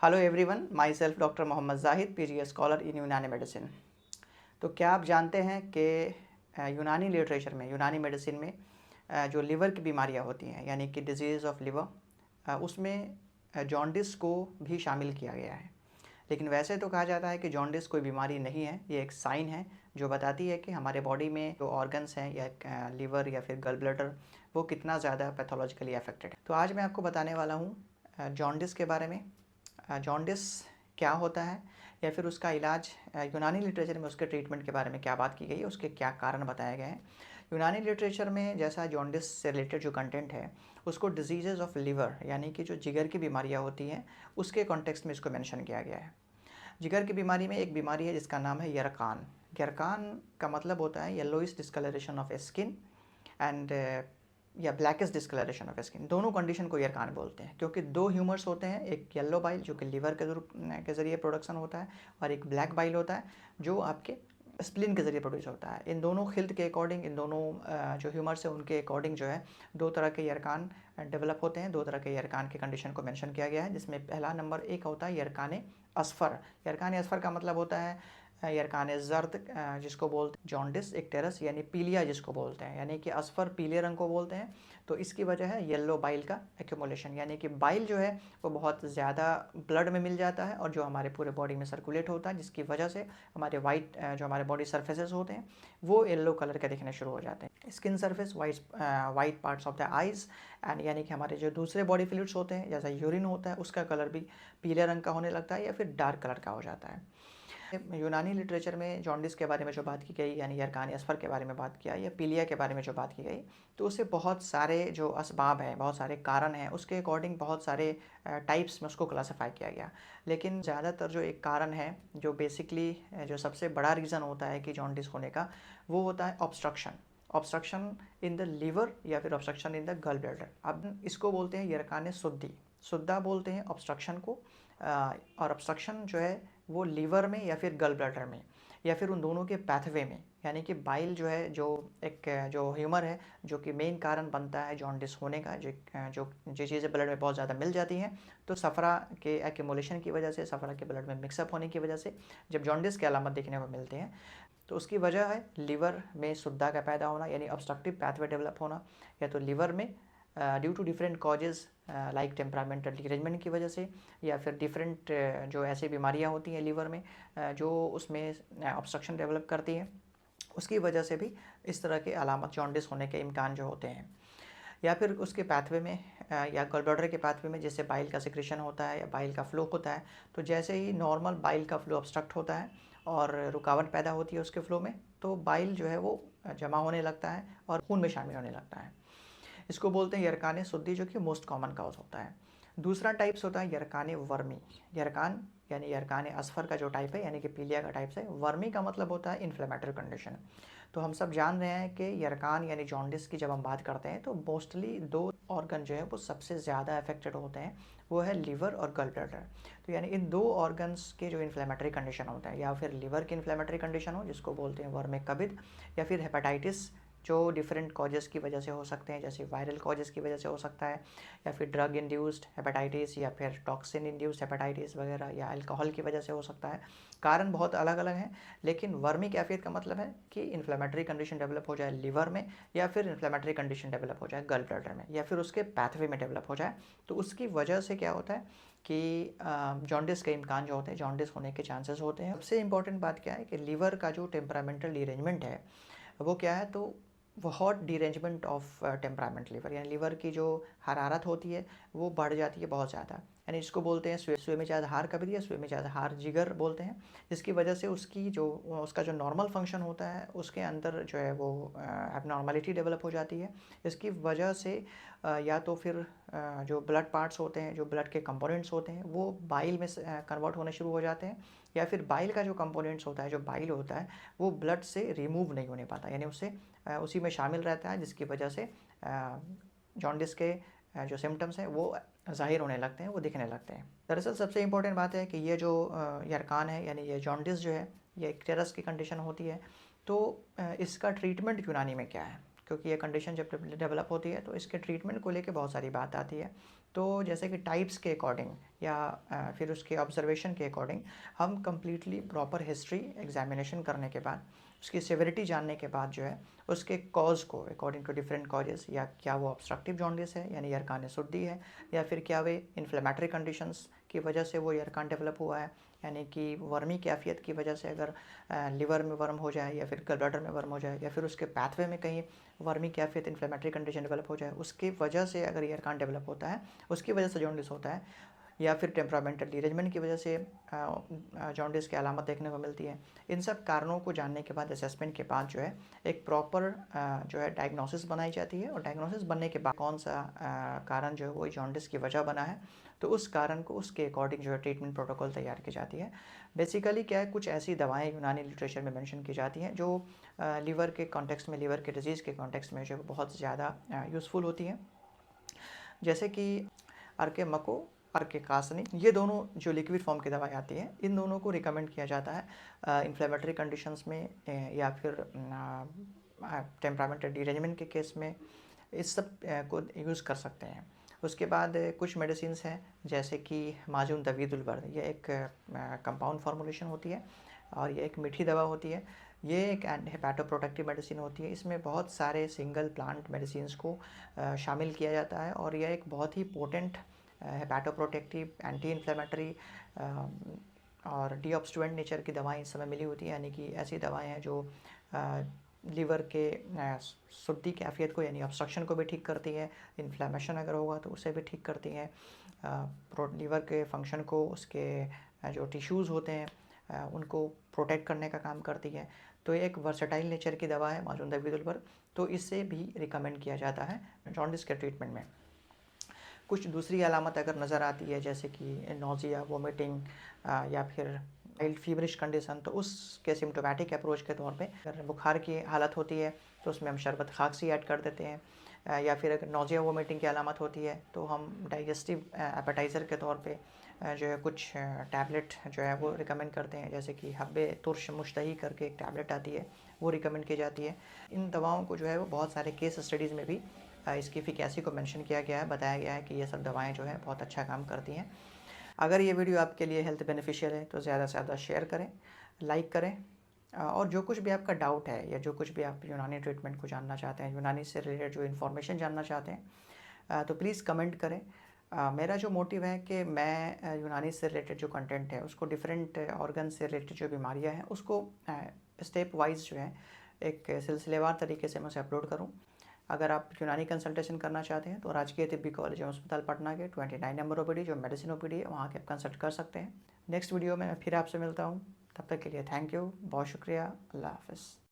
Hello everyone, myself doctor Mohammad Zahid, PG scholar in Unani medicine. तो क्या आप जानते हैं कि यूनानी लिटरेचर में, यूनानी मेडिसिन में जो लिवर की बीमारियां होती हैं यानी कि डिजीज़ ऑफ लिवर, उसमें जॉन्डिस को भी शामिल किया गया है। लेकिन वैसे तो कहा जाता है कि जॉन्डिस कोई बीमारी नहीं है, ये एक साइन है जो बताती है कि हमारे बॉडी में जो ऑर्गन्स हैं या लिवर या फिर गल ब्लैडर वो कितना ज़्यादा पैथोलॉजिकली अफेक्टेड है। तो आज मैं आपको बताने वाला हूँ जॉन्डिस के बारे में। जॉन्डिस क्या होता है या फिर उसका इलाज, यूनानी लिटरेचर में उसके ट्रीटमेंट के बारे में क्या बात की गई है, उसके क्या कारण बताए गए हैं। यूनानी लिटरेचर में जैसा जॉन्डिस से रिलेटेड जो कंटेंट है उसको डिजीज़ ऑफ लिवर यानी कि जो जिगर की बीमारियां होती हैं उसके कॉन्टेक्स्ट में इसको मेंशन किया गया है। जिगर की बीमारी में एक बीमारी है जिसका नाम है यरकान। यरकान का मतलब होता है yellowish discoloration of skin and या ब्लैकेस्ट डिस्कलरेशन ऑफ स्किन। दोनों कंडीशन को यरकान बोलते हैं क्योंकि दो ह्यूमर्स होते हैं, एक येलो बाइल जो कि लिवर के ज़रिए प्रोडक्शन होता है और एक ब्लैक बाइल होता है जो आपके स्प्लिन के ज़रिए प्रोड्यूस होता है। इन दोनों हेल्थ के अकॉर्डिंग, इन दोनों जो ह्यूमर्स है उनके अकॉर्डिंग जो है दो तरह के यरकान डेवलप होते हैं। दो तरह के यरकान के कंडीशन को मेंशन किया गया है जिसमें पहला नंबर एक होता है यरकान असफ़र। यरकान असफ़र का मतलब होता है यरकान ज़र्द, जिसको बोलते हैं जॉन्डिस इक्टेरस यानी पीलिया जिसको बोलते हैं, यानी कि असफ़र पीले रंग को बोलते हैं। तो इसकी वजह है येलो बाइल का एक्यूमुलेशन, यानी कि बाइल जो है वो बहुत ज़्यादा ब्लड में मिल जाता है और जो हमारे पूरे बॉडी में सर्कुलेट होता है, जिसकी वजह से हमारे वाइट जो हमारे बॉडी सर्फेसेस होते हैं वो येलो कलर के दिखने शुरू हो जाते हैं। Skin surface, white parts of the eyes and यानी कि हमारे जो दूसरे बॉडी फ्लूइड्स होते हैं जैसा यूरिन होता है उसका कलर भी पीले रंग का होने लगता है या फिर डार्क कलर का हो जाता है। यूनानी लिटरेचर में जॉन्डिस के बारे में जो बात की गई यानी यरकान असफ़र के बारे में बात किया या पीलिया के बारे में जो बात की गई, तो उससे बहुत सारे जो असबाब हैं, बहुत सारे कारण हैं, उसके अकॉर्डिंग बहुत सारे टाइप्स में उसको क्लासीफाई किया गया। लेकिन ज़्यादातर जो एक कारण है जो बेसिकली जो सबसे बड़ा रीज़न होता है कि जॉन्डिस होने का, वो होता है obstruction. Obstruction in the liver या फिर ऑब्स्ट्रक्शन इन द गल ब्लैडर। अब इसको बोलते हैं यरकान सुद्दी, सुद्धा बोलते हैं ऑब्स्ट्रक्शन को। और ऑब्स्ट्रक्शन जो है वो लीवर में या फिर गल ब्लैडर में या फिर उन दोनों के पैथवे में, यानी कि बाइल जो है जो एक जो ह्यूमर है जो कि मेन कारण बनता है जॉन्डिस होने का, जो चीज़ें ब्लड में बहुत ज़्यादा मिल जाती हैं, तो सफ़रा के एक्यूमुलेशन की वजह से, सफ़रा के ब्लड में मिक्सअप होने की वजह से जब जॉन्डिस के अलामत देखने को मिलते हैं तो उसकी वजह है लिवर में सुद्धा का पैदा होना यानी ऑब्स्ट्रक्टिव पैथवे डेवलप होना, या तो लिवर में due to different causes like temperamental derangement की वजह से, या फिर डिफरेंट जो ऐसी बीमारियां होती हैं लिवर में जो उसमें ऑब्स्ट्रक्शन डेवलप करती हैं, उसकी वजह से भी इस तरह के अलामत जॉन्डिस होने के इम्कान जो होते हैं। या फिर उसके पाथवे में या गल ब्लैडर के पाथवे में जैसे बाइल का सिक्रेशन होता है या बाइल का फ्लो होता है, तो जैसे ही नॉर्मल बाइल का फ्लो ऑब्स्ट्रक्ट होता है और रुकावट पैदा होती है उसके फ्लो में, तो बाइल जो है वो जमा होने लगता है और खून में शामिल होने लगता है। इसको बोलते हैं यरकान सुद्दी, जो कि मोस्ट कॉमन काउज होता है। दूसरा टाइप्स होता है यरकान वर्मी। यरकान यानी यरकान असफ़र का जो टाइप है यानी कि पीलिया का टाइप है। वर्मी का मतलब होता है इन्फ्लेमेटरी कंडीशन। तो हम सब जान रहे हैं कि यरकान यानी जॉन्डिस की जब हम बात करते हैं तो मोस्टली दो ऑर्गन जो है वो सबसे ज़्यादा अफेक्टेड होते हैं, वो है लिवर और गल ब्लैडर। तो यानी इन दो ऑर्गन्स के जो इन्फ्लेमेटरी कंडीशन होता है, या फिर लिवर की इन्फ्लेमेटरी कंडीशन हो जिसको बोलते हैं वर्मे कबिद, या फिर हेपेटाइटिस जो डिफरेंट कॉजेज़ की वजह से हो सकते हैं, जैसे वायरल कॉजेज़ की वजह से हो सकता है, या फिर ड्रग इंड्यूस्ड हेपेटाइटिस, या फिर टॉक्सिन इंड्यूस्ड हेपेटाइटिस वगैरह, या अल्कोहल की वजह से हो सकता है। कारण बहुत अलग अलग हैं, लेकिन वर्मी कैफियत का मतलब है कि इन्फ्लेमेटरी कंडीशन डेवलप हो जाए लिवर में, या फिर इन्फ्लेमेटरी कंडीशन डेवलप हो जाए गल ब्लैडर में, या फिर उसके पैथवे में डेवलप हो जाए। तो उसकी वजह से क्या होता है कि जॉन्डिस के इम्कान जो होते हैं, जॉन्डिस होने के चांसेस होते हैं। सबसे इंपॉर्टेंट बात क्या है कि लिवर का जो टेम्परामेंटल डिरेंजमेंट है वो क्या है, तो बहुत डिरेंजमेंट ऑफ टेम्परामेंट लिवर, यानी लिवर की जो हरारत होती है वो बढ़ जाती है बहुत ज़्यादा, यानी इसको बोलते हैं स्वेमेजाजहार कब्र या स्वेमेजाजहार जिगर बोलते हैं, जिसकी वजह से उसका जो नॉर्मल फंक्शन होता है उसके अंदर जो है वो एबनॉर्मलिटी डेवलप हो जाती है। इसकी वजह से या तो फिर जो ब्लड पार्ट्स होते हैं, जो ब्लड के कंपोनेंट्स होते हैं वो बाइल में कन्वर्ट होने शुरू हो जाते हैं, या फिर बाइल का जो कंपोनेंट्स होता है, जो बाइल होता है, वो ब्लड से रिमूव नहीं होने पाता, यानी उससे उसी में शामिल रहता है, जिसकी वजह से जॉन्डिस के जो सिम्टम्स हैं वो ज़ाहिर होने लगते हैं, वो दिखने लगते हैं। दरअसल सबसे इम्पोर्टेंट बात है कि ये जो यरकान है यानी ये जॉन्डिस जो है ये एक टेरस की कंडीशन होती है। तो इसका ट्रीटमेंट यूनानी में क्या है, क्योंकि ये कंडीशन जब डेवलप होती है तो इसके ट्रीटमेंट को लेके बहुत सारी बात आती है। तो जैसे कि टाइप्स के अकॉर्डिंग या फिर उसके ऑब्जर्वेशन के अकॉर्डिंग हम कम्प्लीटली प्रॉपर हिस्ट्री एग्जामिनेशन करने के बाद, उसकी सेवेरिटी जानने के बाद जो है उसके कॉज को अकॉर्डिंग टू डिफरेंट कॉजेस, या क्या वो ऑब्स्ट्रक्टिव जॉन्डिस है यानी यरकान सुद्दी है, या फिर क्या वे इन्फ्लेमेटरी कंडीशंस की वजह से वो यरकान डेवलप हुआ है, यानी कि वर्मी कैफियत की वजह से अगर लिवर में वर्म हो जाए या फिर गल ब्लैडर में वर्म हो जाए, या फिर उसके पाथवे में कहीं वर्मी कैफियत इन्फ्लेमेटरी कंडीशन डेवलप हो जाए, उसकी वजह से अगर यरकान डेवलप होता है, उसकी वजह से जॉन्डिस होता है, या फिर टेम्परामेंटल डिरेंजमेंट की वजह से जॉन्डिस की अलामत देखने को मिलती है। इन सब कारणों को जानने के बाद, असेसमेंट के बाद जो है एक प्रॉपर जो है डायग्नोसिस बनाई जाती है, और डायग्नोसिस बनने के बाद कौन सा कारण जो है वो जॉन्डिस की वजह बना है, तो उस कारण को उसके अकॉर्डिंग जो है ट्रीटमेंट प्रोटोकॉल तैयार की जाती है। बेसिकली क्या है, कुछ ऐसी दवाएं यूनानी लिटरेचर में मेंशन की जाती हैं जो लीवर के कॉन्टेक्स्ट में, लीवर के डिजीज़ के कॉन्टेक्स्ट में जो बहुत ज़्यादा यूज़फुल होती हैं, जैसे कि अर्के मको, अर्के कासनी, ये दोनों जो लिक्विड फॉर्म की दवाई आती हैं, इन दोनों को रिकमेंड किया जाता है इन्फ्लेमेटरी कंडीशंस में, या फिर टेम्परामेंटल डिरेंजमेंट के केस में इस सब को यूज़ कर सकते हैं। उसके बाद कुछ मेडिसिन्स हैं जैसे कि माजून दवीदुल बर्द, ये एक कंपाउंड फार्मूलेशन होती है और ये एक मीठी दवा होती है। ये एक हेपाटोप्रोटेक्टिव मेडिसिन होती है। इसमें बहुत सारे सिंगल प्लांट मेडिसिन्स को शामिल किया जाता है, और यह एक बहुत ही पोटेंट हेपाटोप्रोटेक्टिव, एंटी इन्फ्लेमेटरी और डीऑब्स्ट्रुएंट नेचर की दवाएं इस समय मिली होती हैं, यानी कि ऐसी दवाएं हैं जो लीवर के सुद्दी कैफियत को यानी ऑब्स्ट्रक्शन को भी ठीक करती है, इन्फ्लेमेशन अगर होगा तो उसे भी ठीक करती हैं, लीवर के फंक्शन को, उसके जो टिश्यूज़ होते हैं उनको प्रोटेक्ट करने का काम करती है। तो ये एक वर्सेटाइल नेचर की दवा है माजून दवीदुल बर्द, तो इससे भी रिकमेंड किया जाता है जॉन्डिस के ट्रीटमेंट में। कुछ दूसरी अलामत अगर नज़र आती है जैसे कि नोज़िया, वोमिटिंग या फिर माइल्ड फीवरिश कंडीशन, तो उसके सिम्टोमेटिक अप्रोच के तौर पे अगर बुखार की हालत होती है तो उसमें हम शरबत खाकसी ऐड कर देते हैं, या फिर अगर नोज़िया वोमिटिंग की अलामत होती है तो हम डाइजेस्टिव एपेटाइज़र के तौर पे जो है कुछ टैबलेट जो है वो रिकमेंड करते हैं, जैसे कि हब्बे तुर्श मुश्तही करके एक टैबलेट आती है, वो रिकमेंड की जाती है। इन दवाओं को जो है वो बहुत सारे केस स्टडीज़ में भी इसकी एफिकेसी को मेंशन किया गया है, बताया गया है कि ये सब दवाएं जो है बहुत अच्छा काम करती हैं। अगर ये वीडियो आपके लिए हेल्थ बेनिफिशियल है तो ज़्यादा से ज़्यादा शेयर करें, लाइक करें, और जो कुछ भी आपका डाउट है या जो कुछ भी आप यूनानी ट्रीटमेंट को जानना चाहते हैं, यूनानी से रिलेटेड जो इन्फॉर्मेशन जानना चाहते हैं, तो प्लीज़ कमेंट करें। मेरा जो मोटिव है कि मैं यूनानी से रिलेटेड जो कंटेंट है उसको डिफरेंट ऑर्गन से रिलेटेड जो बीमारियां हैं उसको स्टेप वाइज जो है एक सिलसिलेवार तरीके से मैं उसे अपलोड करूं। अगर आप यूनानी कंसल्टेशन करना चाहते हैं तो राजकीय तिब्बी कॉलेज एवं अस्पताल पटना के 29 नंबर ओपीडी जो मेडिसिन ओपीडी है वहाँ के आप कंसल्ट कर सकते हैं। नेक्स्ट वीडियो में मैं फिर आपसे मिलता हूँ, तब तक के लिए थैंक यू, बहुत शुक्रिया, अल्लाह हाफ़िज़।